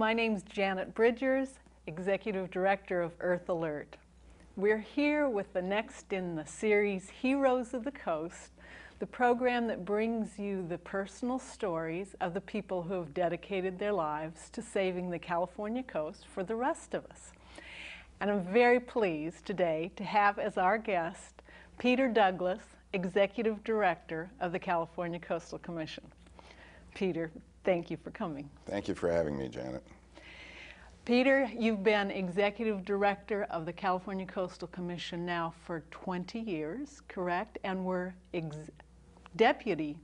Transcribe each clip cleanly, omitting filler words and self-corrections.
my name's Janet Bridgers, Executive Director of Earth Alert. We're here with the next in the series, Heroes of the Coast, the program that brings you the personal stories of the people who have dedicated their lives to saving the California coast for the rest of us. And I'm very pleased today to have as our guest Peter Douglas, Executive Director of the California Coastal Commission. Peter, thank you for coming. Thank you for having me, Janet. Peter, you've been Executive Director of the California Coastal Commission now for 20 years, correct? And we're Deputy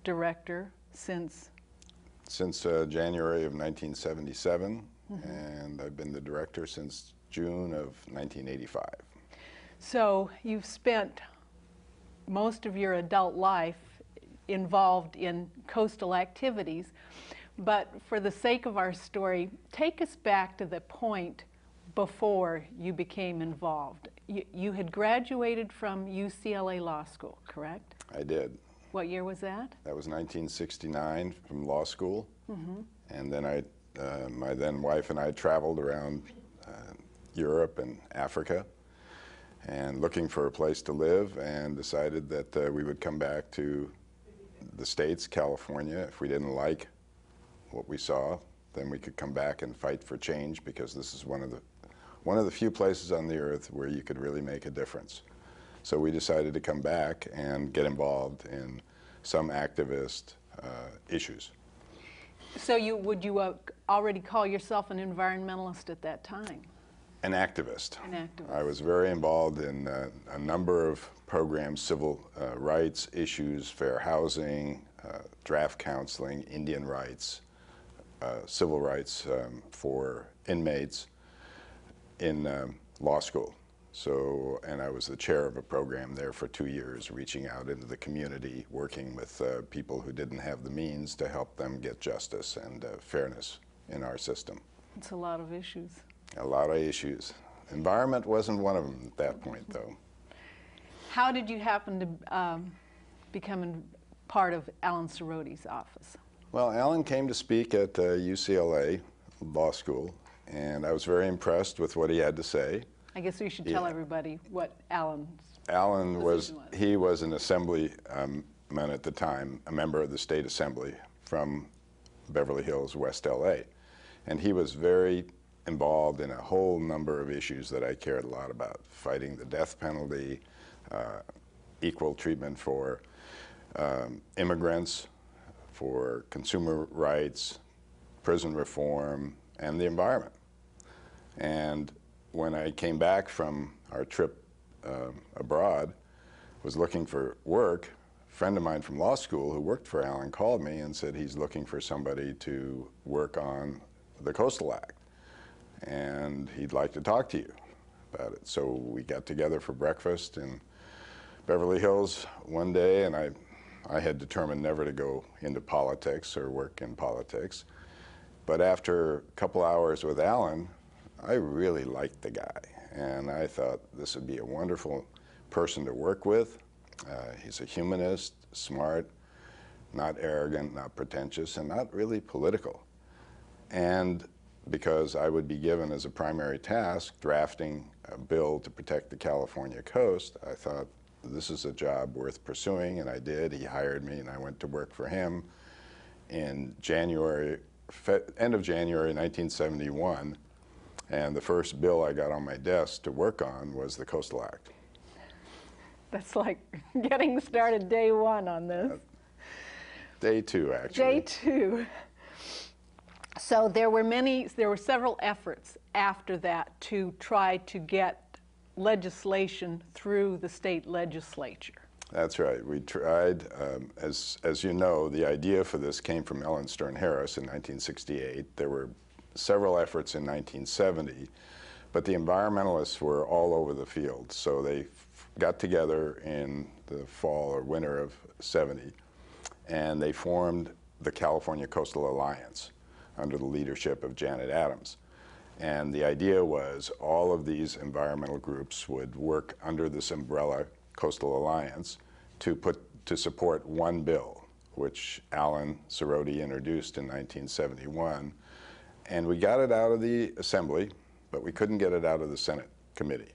Director since? Since January of 1977, and I've been the Director since June of 1985. So you've spent most of your adult life involved in coastal activities, but for the sake of our story, take us back to the point before you became involved. You had graduated from UCLA Law School, correct? I did. What year was that? That was 1969 from law school, and then my then wife and I traveled around Europe and Africa and looking for a place to live, and decided that we would come back to the States, California. If we didn't like what we saw, then we could come back and fight for change, because this is one of the few places on the earth where you could really make a difference. So we decided to come back and get involved in some activist issues. So would you already call yourself an environmentalist at that time? An activist. An activist. I was very involved in a number of programs, civil rights issues, fair housing, draft counseling, Indian rights, civil rights for inmates in law school. So, and I was the chair of a program there for 2 years, reaching out into the community, working with people who didn't have the means to help them get justice and fairness in our system. It's a lot of issues. A lot of issues. Environment wasn't one of them at that point, though. How did you happen to become part of Alan Serote's office? Well, Alan came to speak at UCLA Law School, and I was very impressed with what he had to say. I guess we should tell everybody what Alan was. He was an assemblyman at the time, a member of the state assembly from Beverly Hills, West LA. And he was very involved in a whole number of issues that I cared a lot about: fighting the death penalty, equal treatment for immigrants, for consumer rights, prison reform, and the environment. And when I came back from our trip abroad, was looking for work, a friend of mine from law school who worked for Alan called me and said he's looking for somebody to work on the Coastal Act, and he'd like to talk to you about it. So we got together for breakfast in Beverly Hills one day, and I had determined never to go into politics or work in politics. But after a couple hours with Alan, I really liked the guy, and I thought this would be a wonderful person to work with. He's a humanist, smart, not arrogant, not pretentious, and not really political. And because I would be given as a primary task drafting a bill to protect the California coast, I thought this is a job worth pursuing, and I did. He hired me, and I went to work for him in January, end of January 1971. And the first bill I got on my desk to work on was the Coastal Act. That's like getting started day one on this. Day two, actually. Day two. So there were several efforts after that to try to get legislation through the state legislature. That's right. We tried. As you know, the idea for this came from Ellen Stern Harris in 1968. There were several efforts in 1970, but the environmentalists were all over the field. So they got together in the fall or winter of '70, and they formed the California Coastal Alliance under the leadership of Janet Adams. And the idea was all of these environmental groups would work under this umbrella Coastal Alliance to support one bill, which Alan Serote introduced in 1971, And we got it out of the Assembly, but we couldn't get it out of the Senate committee.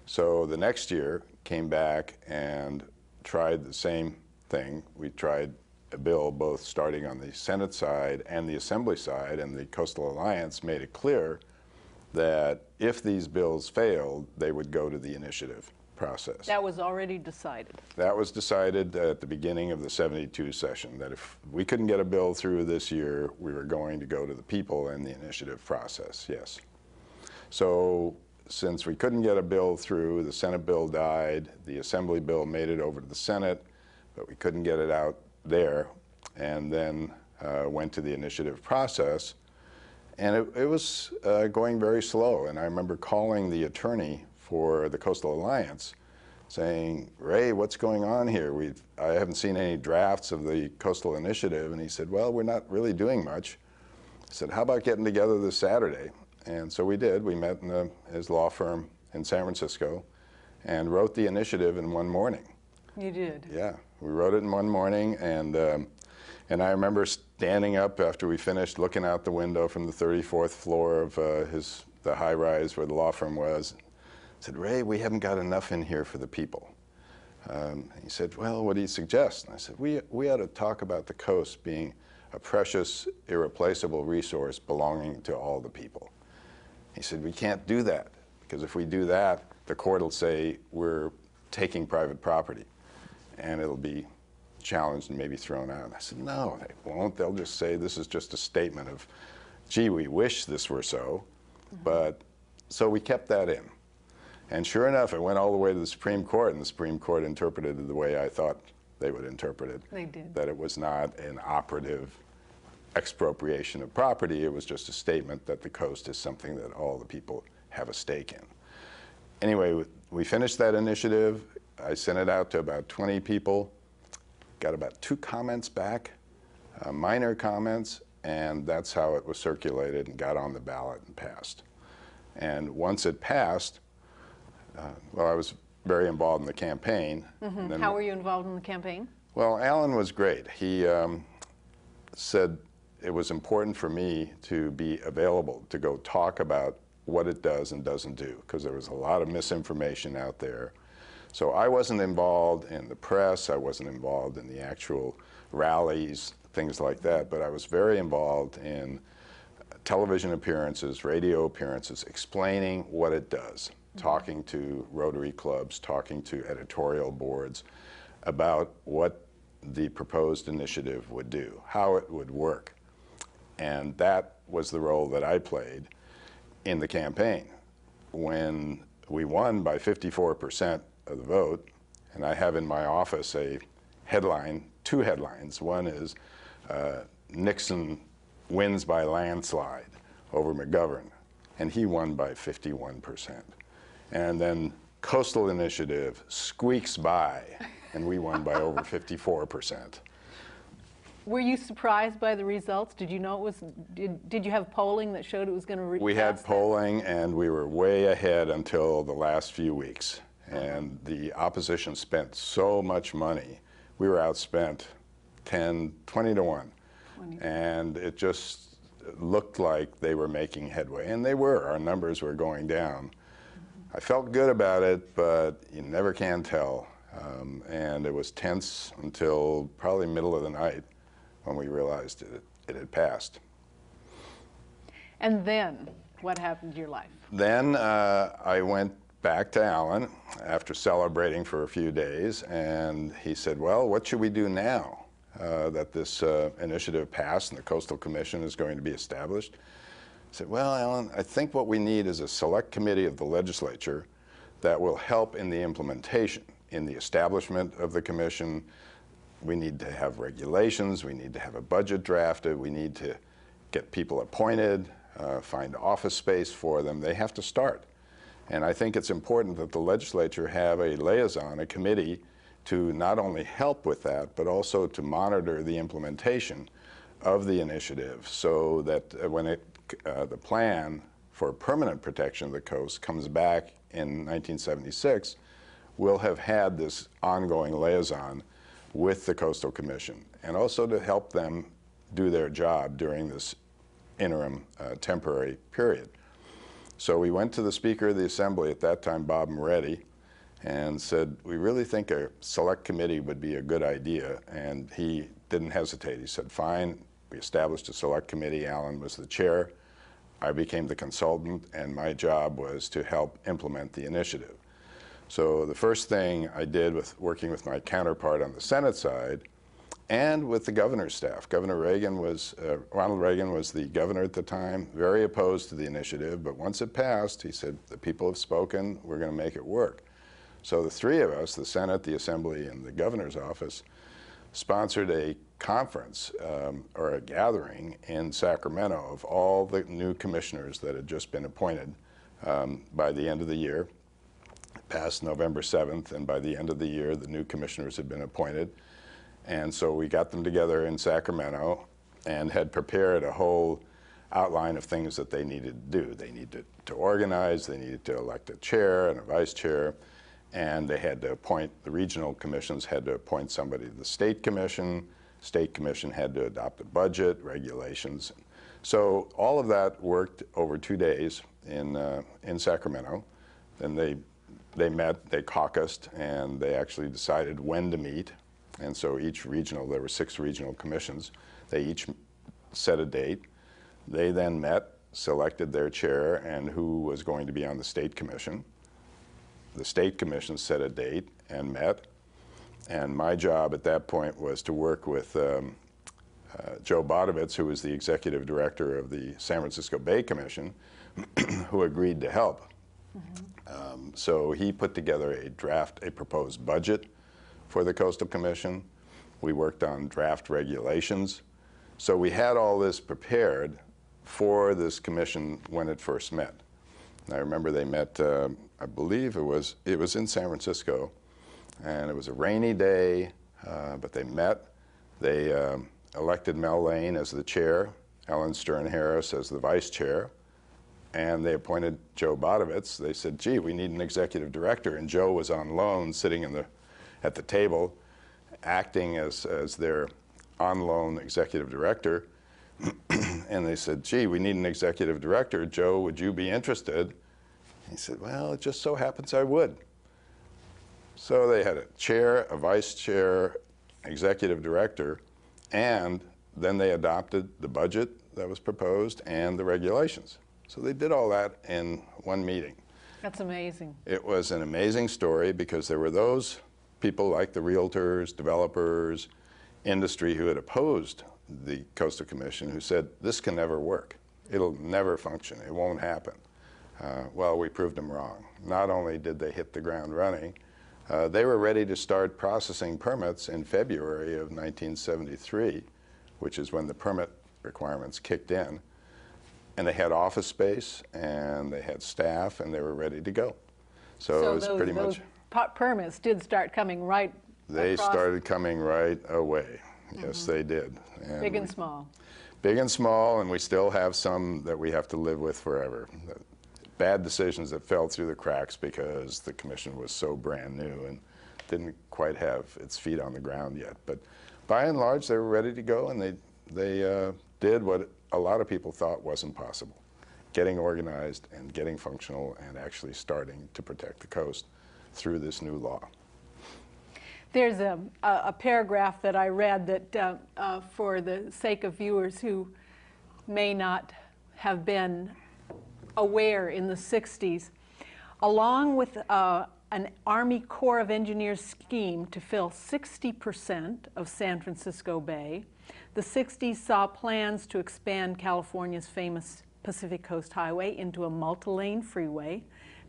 So the next year came back and tried the same thing. We tried a bill both starting on the Senate side and the Assembly side, and the Coastal Alliance made it clear that if these bills failed, they would go to the initiative process. That was already decided. That was decided at the beginning of the 72 session, that if we couldn't get a bill through this year, we were going to go to the people in the initiative process, yes. So since we couldn't get a bill through, the Senate bill died, the Assembly bill made it over to the Senate, but we couldn't get it out there, and then went to the initiative process. And it was going very slow, and I remember calling the attorney for the Coastal Alliance saying, Ray, what's going on here? I haven't seen any drafts of the Coastal Initiative. And he said, well, we're not really doing much. I said, how about getting together this Saturday? And so we did. We met in his law firm in San Francisco and wrote the initiative in one morning. You did? Yeah, we wrote it in one morning, and I remember standing up after we finished, looking out the window from the 34th floor of the high rise where the law firm was. I said, Ray, we haven't got enough in here for the people. He said, well, what do you suggest? And I said, we ought to talk about the coast being a precious, irreplaceable resource belonging to all the people. He said, we can't do that, because if we do that, the court will say we're taking private property, and it'll be challenged and maybe thrown out. I said, no, they won't. They'll just say this is just a statement of, gee, we wish this were so. But so we kept that in. And sure enough, it went all the way to the Supreme Court, and the Supreme Court interpreted it the way I thought they would interpret it. They did. That it was not an operative expropriation of property. It was just a statement that the coast is something that all the people have a stake in. Anyway, we finished that initiative. I sent it out to about 20 people, got about 2 comments back, minor comments, and that's how it was circulated and got on the ballot and passed. And once it passed, well, I was very involved in the campaign. Mm-hmm. How were you involved in the campaign? Well, Alan was great. He said it was important for me to be available to go talk about what it does and doesn't do, because there was a lot of misinformation out there. So I wasn't involved in the press, I wasn't involved in the actual rallies, things like that, but I was very involved in television appearances, radio appearances, explaining what it does, talking to Rotary clubs, talking to editorial boards about what the proposed initiative would do, how it would work. And that was the role that I played in the campaign. When we won by 54% of the vote, and I have in my office a headline, 2 headlines. One is Nixon wins by landslide over McGovern, and he won by 51%. And then Coastal Initiative squeaks by, and we won by over 54%. Were you surprised by the results? Did you know it was, did you have polling that showed it was going to We had polling, and we were way ahead until the last few weeks. And the opposition spent so much money. We were outspent 20 to 1. And it just looked like they were making headway. And they were. Our numbers were going down. I felt good about it, but you never can tell. And it was tense until probably middle of the night when we realized it had passed. And then, what happened to your life? Then I went back to Alan after celebrating for a few days, and he said, well, what should we do now that this initiative passed and the Coastal Commission is going to be established? I said, well, Alan, I think what we need is a select committee of the legislature that will help in the implementation, in the establishment of the commission. We need to have regulations, we need to have a budget drafted, we need to get people appointed, find office space for them. They have to start. And I think it's important that the legislature have a liaison, a committee, to not only help with that, but also to monitor the implementation of the initiative, so that when the plan for permanent protection of the coast comes back in 1976, we'll have had this ongoing liaison with the Coastal Commission, and also to help them do their job during this interim temporary period. So we went to the Speaker of the Assembly at that time, Bob Moretti, and said, we really think a select committee would be a good idea. And he didn't hesitate. He said, fine. We established a select committee. Alan was the chair. I became the consultant, and my job was to help implement the initiative. So the first thing I did with working with my counterpart on the Senate side and with the governor's staff. Ronald Reagan was the governor at the time, very opposed to the initiative, but once it passed, he said, the people have spoken, we're going to make it work. So the three of us, the Senate, the Assembly, and the governor's office, sponsored a conference or a gathering in Sacramento of all the new commissioners that had just been appointed by the end of the year. Passed November 7th, and by the end of the year, the new commissioners had been appointed. And so we got them together in Sacramento and had prepared a whole outline of things that they needed to do. They needed to organize, they needed to elect a chair and a vice chair, and they had to appoint, the regional commissions had to appoint somebody to the state commission had to adopt a budget, regulations. So all of that worked over 2 days in Sacramento. Then they met, they caucused, and they actually decided when to meet. And so each regional, there were 6 regional commissions, they each set a date. They then met, selected their chair and who was going to be on the state commission. The state commission set a date and met. And my job at that point was to work with Joe Bodovitz, who was the executive director of the San Francisco Bay Commission, who agreed to help. So he put together a proposed budget for the Coastal Commission. We worked on draft regulations. So we had all this prepared for this commission when it first met. And I remember they met, I believe it was in San Francisco, and it was a rainy day, but they met. They elected Mel Lane as the chair, Ellen Stern Harris as the vice chair, and they appointed Joe Bodovitz. They said, gee, we need an executive director, and Joe was on loan sitting at the table, acting as their on-loan executive director. And they said, gee, we need an executive director. Joe, would you be interested? He said, well, it just so happens I would. So they had a chair, a vice chair, executive director, and then they adopted the budget that was proposed and the regulations. So they did all that in one meeting. That's amazing. It was an amazing story because there were those people like the realtors, developers, industry who had opposed the Coastal Commission who said, this can never work. It'll never function. It won't happen. Well, we proved them wrong. Not only did they hit the ground running, they were ready to start processing permits in February of 1973, which is when the permit requirements kicked in. And they had office space, and they had staff, and they were ready to go. So it was pretty much... permits did start coming right They started coming right away. Yes, they did. And big and small. Big and small, and we still have some that we have to live with forever. Bad decisions that fell through the cracks because the commission was so brand new and didn't quite have its feet on the ground yet. But by and large, they were ready to go, and they did what a lot of people thought wasn't possible, getting organized and getting functional and actually starting to protect the coast through this new law. There's a paragraph that I read that for the sake of viewers who may not have been aware in the 60s, along with an Army Corps of Engineers scheme to fill 60% of San Francisco Bay, the 60s saw plans to expand California's famous Pacific Coast Highway into a multi-lane freeway,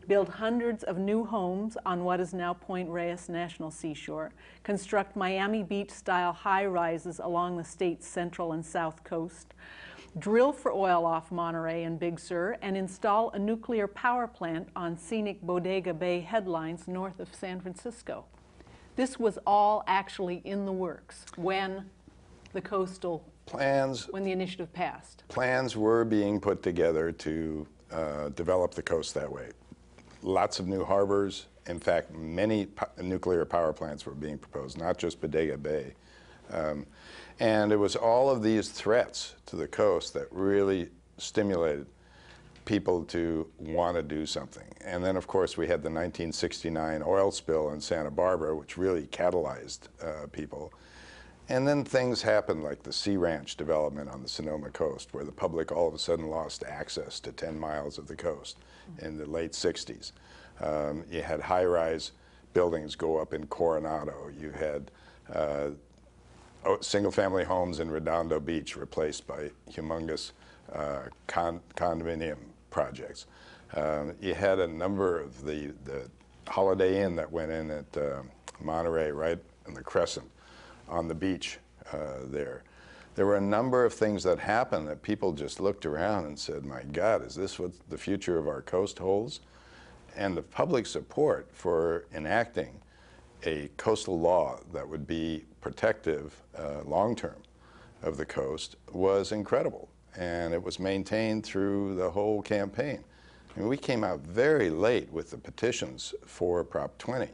build hundreds of new homes on what is now Point Reyes National Seashore, construct Miami Beach-style high-rises along the state's central and south coast, drill for oil off Monterey and Big Sur, and install a nuclear power plant on scenic Bodega Bay headlines north of San Francisco. This was all actually in the works when the coastal plans, when the initiative passed. Plans were being put together to develop the coast that way. Lots of new harbors. In fact, many nuclear power plants were being proposed, not just Bodega Bay. And it was all of these threats to the coast that really stimulated people to want to do something. And then, of course, we had the 1969 oil spill in Santa Barbara, which really catalyzed people. And then things happened like the Sea Ranch development on the Sonoma coast, where the public all of a sudden lost access to 10 miles of the coast in the late 60s. You had high-rise buildings go up in Coronado. You had single-family homes in Redondo Beach replaced by humongous condominium projects. You had a number of the Holiday Inn that went in at Monterey, right in the Crescent, on the beach there. There were a number of things that happened that people just looked around and said, my God, is this what the future of our coast holds? And the public support for enacting a coastal law that would be protective long-term of the coast was incredible. And it was maintained through the whole campaign. I mean, we came out very late with the petitions for Prop 20.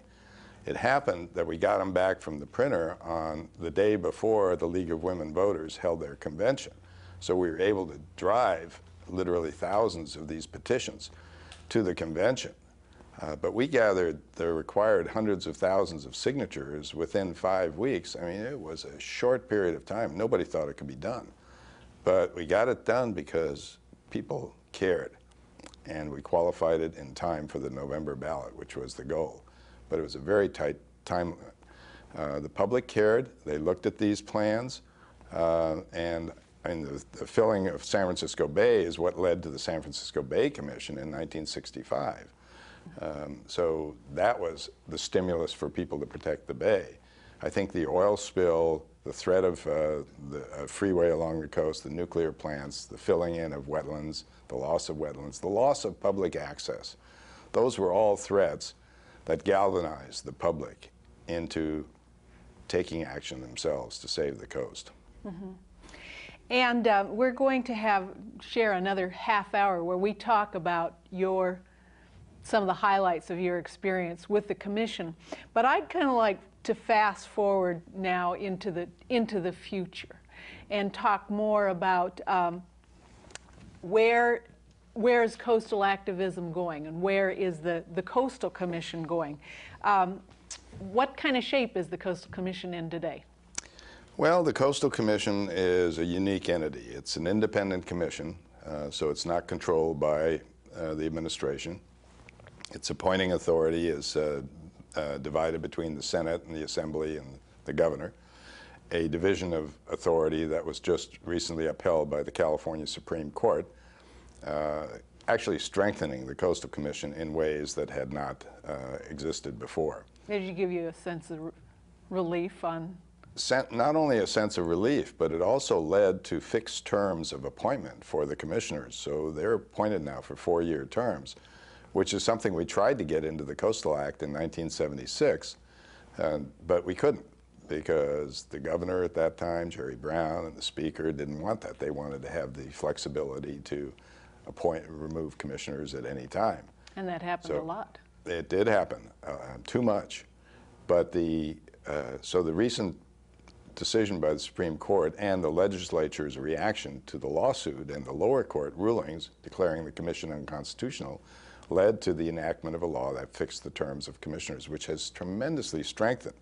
It happened that we got them back from the printer on the day before the League of Women Voters held their convention. So we were able to drive literally thousands of these petitions to the convention. But we gathered the required hundreds of thousands of signatures within 5 weeks. I mean, it was a short period of time. Nobody thought it could be done. But we got it done because people cared. And we qualified it in time for the November ballot, which was the goal. But it was a very tight time limit. The public cared. They looked at these plans. And the filling of San Francisco Bay is what led to the San Francisco Bay Commission in 1965. So that was the stimulus for people to protect the bay. I think the oil spill, the threat of the freeway along the coast, the nuclear plants, the filling in of wetlands, the loss of public access, those were all threats that galvanized the public into taking action themselves to save the coast. Mm-hmm. And we're going to share another half hour where we talk about some of the highlights of your experience with the commission. But I'd kind of like to fast forward now into the future and talk more about where is coastal activism going and where is the Coastal Commission going? What kind of shape is the Coastal Commission in today? Well, the Coastal Commission is a unique entity. It's an independent commission, so it's not controlled by the administration. Its appointing authority is divided between the Senate and the Assembly and the governor, a division of authority that was just recently upheld by the California Supreme Court, actually strengthening the Coastal Commission in ways that had not existed before. Did it give you a sense of relief on? Not only a sense of relief, but it also led to fixed terms of appointment for the commissioners. So they're appointed now for 4-year terms, which is something we tried to get into the Coastal Act in 1976, but we couldn't because the governor at that time, Jerry Brown, and the speaker didn't want that. They wanted to have the flexibility to appoint and remove commissioners at any time. And that happened a lot. It did happen, too much. But so the recent decision by the Supreme Court and the legislature's reaction to the lawsuit and the lower court rulings declaring the commission unconstitutional led to the enactment of a law that fixed the terms of commissioners, which has tremendously strengthened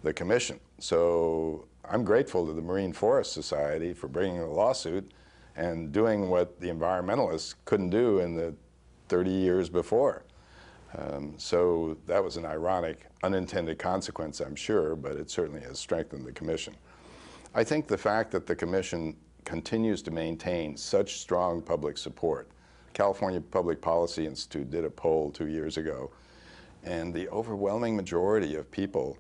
the commission. So I'm grateful to the Marine Forest Society for bringing the lawsuit and doing what the environmentalists couldn't do in the 30 years before. So that was an ironic, unintended consequence, I'm sure, but it certainly has strengthened the commission. I think the fact that the commission continues to maintain such strong public support. California Public Policy Institute did a poll 2 years ago, and the overwhelming majority of people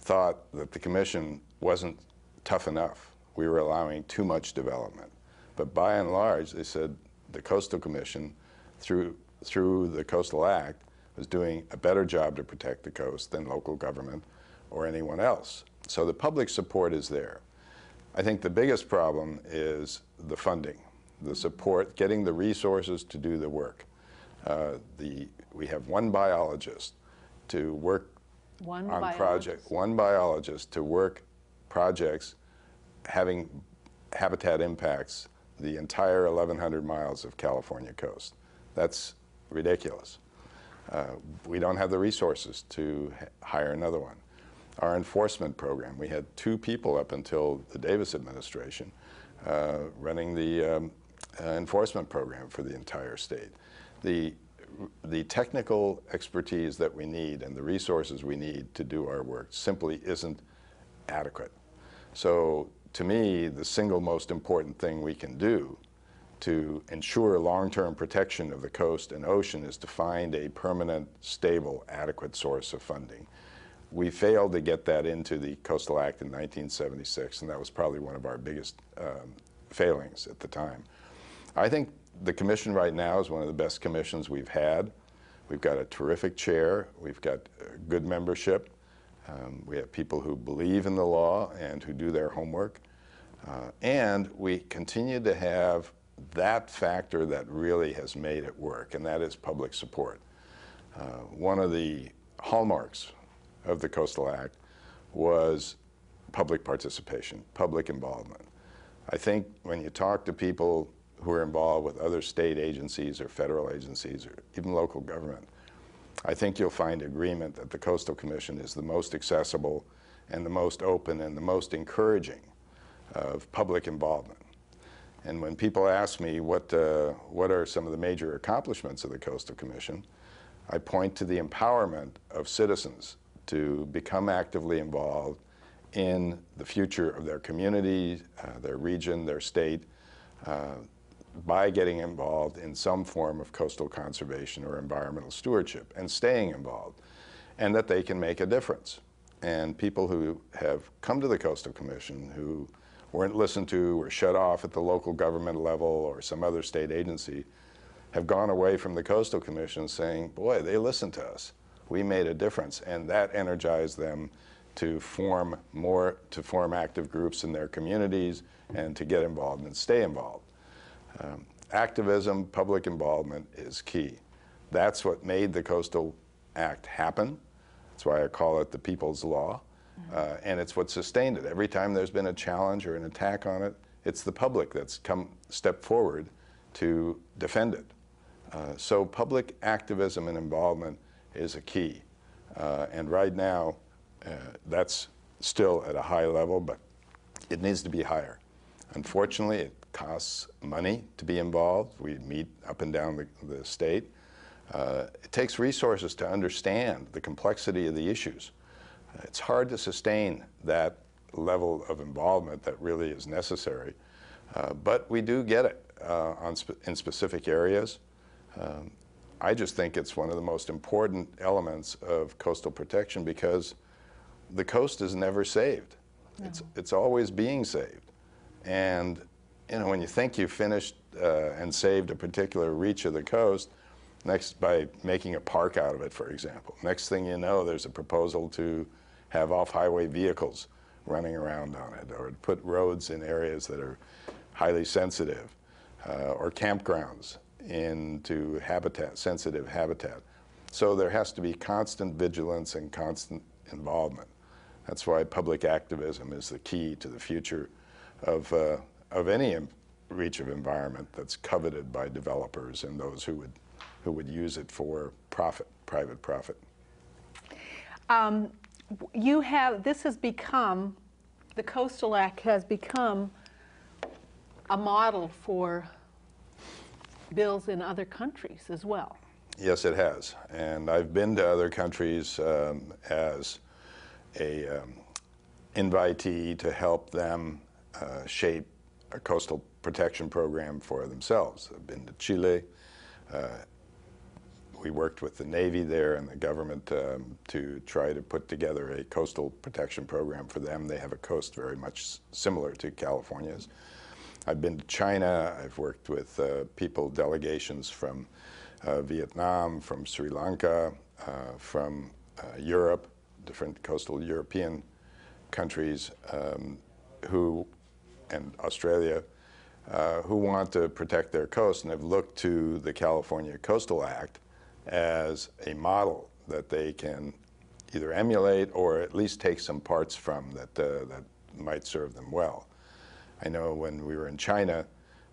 thought that the commission wasn't tough enough. We were allowing too much development. But by and large, they said the Coastal Commission, through the Coastal Act, was doing a better job to protect the coast than local government or anyone else. So the public support is there. I think the biggest problem is the funding, the support, getting the resources to do the work. We have one biologist to work on projects, one biologist to work projects having habitat impacts the entire 1,100 miles of California coast. That's ridiculous. We don't have the resources to hire another one. Our enforcement program, we had 2 people up until the Davis administration running the enforcement program for the entire state. The technical expertise that we need and the resources we need to do our work simply isn't adequate. So to me, the single most important thing we can do to ensure long-term protection of the coast and ocean is to find a permanent, stable, adequate source of funding. We failed to get that into the Coastal Act in 1976, and that was probably one of our biggest failings at the time. I think the commission right now is one of the best commissions we've had. We've got a terrific chair. We've got good membership. We have people who believe in the law and who do their homework. And we continue to have that factor that really has made it work, and that is public support. One of the hallmarks of the Coastal Act was public participation, public involvement. I think when you talk to people who are involved with other state agencies or federal agencies or even local government, I think you'll find agreement that the Coastal Commission is the most accessible and the most open and the most encouraging of public involvement. And when people ask me what are some of the major accomplishments of the Coastal Commission, I point to the empowerment of citizens to become actively involved in the future of their community, their region, their state, by getting involved in some form of coastal conservation or environmental stewardship and staying involved, and that they can make a difference. And people who have come to the Coastal Commission who weren't listened to or shut off at the local government level or some other state agency have gone away from the Coastal Commission saying, boy, they listened to us. We made a difference, and that energized them to form active groups in their communities and to get involved and stay involved. Activism, public involvement is key. That's what made the Coastal Act happen. That's why I call it the people's law. And it's what sustained it. Every time there's been a challenge or an attack on it, it's the public that's stepped forward to defend it. So public activism and involvement is a key. And right now, that's still at a high level, but it needs to be higher. Unfortunately, it costs money to be involved. We meet up and down the state. It takes resources to understand the complexity of the issues. It's hard to sustain that level of involvement that really is necessary, but we do get it in specific areas. I just think it's one of the most important elements of coastal protection because the coast is never saved. No. It's always being saved. And you know, when you think you've finished and saved a particular reach of the coast, by making a park out of it, for example, next thing you know, there's a proposal to have off-highway vehicles running around on it, or to put roads in areas that are highly sensitive, or campgrounds into sensitive habitat. So there has to be constant vigilance and constant involvement. That's why public activism is the key to the future of any reach of environment that's coveted by developers and those who would use it for profit, private profit. This has become, the Coastal Act has become a model for bills in other countries as well. Yes, it has. And I've been to other countries as a invitee to help them shape a coastal protection program for themselves. I've been to Chile. We worked with the Navy there and the government to try to put together a coastal protection program for them. They have a coast very much similar to California's. I've been to China. I've worked with delegations from Vietnam, from Sri Lanka, from Europe, different coastal European countries and Australia, who want to protect their coast and have looked to the California Coastal Act as a model that they can either emulate or at least take some parts from that might serve them well. I know when we were in China,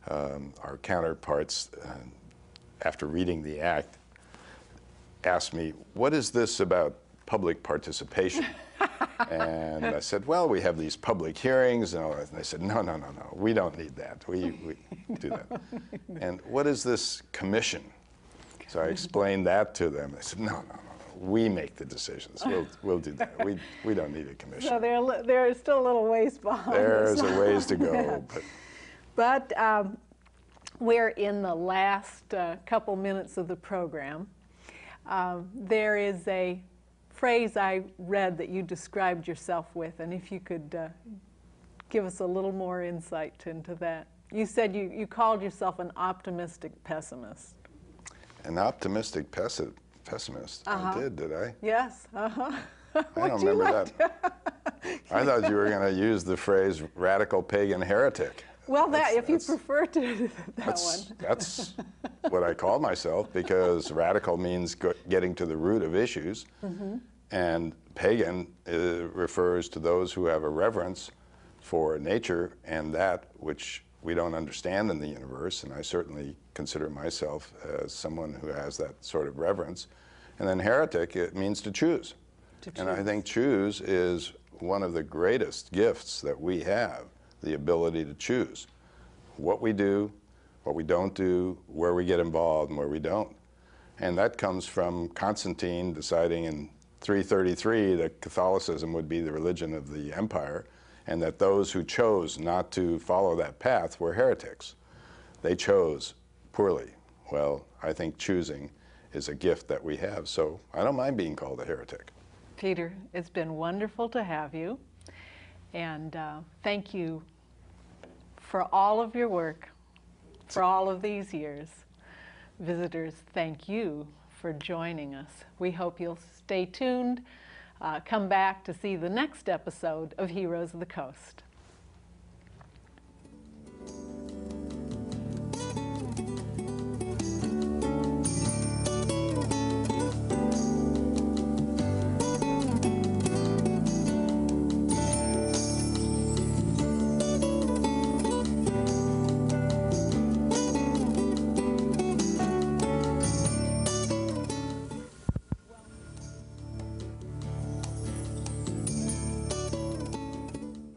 our counterparts, after reading the act, asked me, what is this about public participation? And I said, well, we have these public hearings. And they said, no, no, no, no, we don't need that. We do that. And what is this commission? So I explained that to them. They said, no, no, no, no, we make the decisions. We'll do that. We don't need a commission. So they're still a little ways behind. There's a ways to go. But we're in the last couple minutes of the program. There is a phrase I read that you described yourself with, and if you could give us a little more insight into that. You said you called yourself an optimistic pessimist. An optimistic pessimist? I did I? Yes. I don't remember that. I thought you were going to use the phrase radical pagan heretic. Well, if you prefer to that one. That's what I call myself, because radical means getting to the root of issues, and pagan refers to those who have a reverence for nature and that which we don't understand in the universe, and I certainly consider myself as someone who has that sort of reverence. And then heretic, it means to choose. And I think choose is one of the greatest gifts that we have, the ability to choose what we do, what we don't do, where we get involved and where we don't. And that comes from Constantine deciding in 333 that Catholicism would be the religion of the empire, and that those who chose not to follow that path were heretics. They chose poorly. Well, I think choosing is a gift that we have, so I don't mind being called a heretic. Peter, it's been wonderful to have you, and thank you for all of your work, for all of these years. Visitors, thank you for joining us. We hope you'll stay tuned, come back to see the next episode of Heroes of the Coast.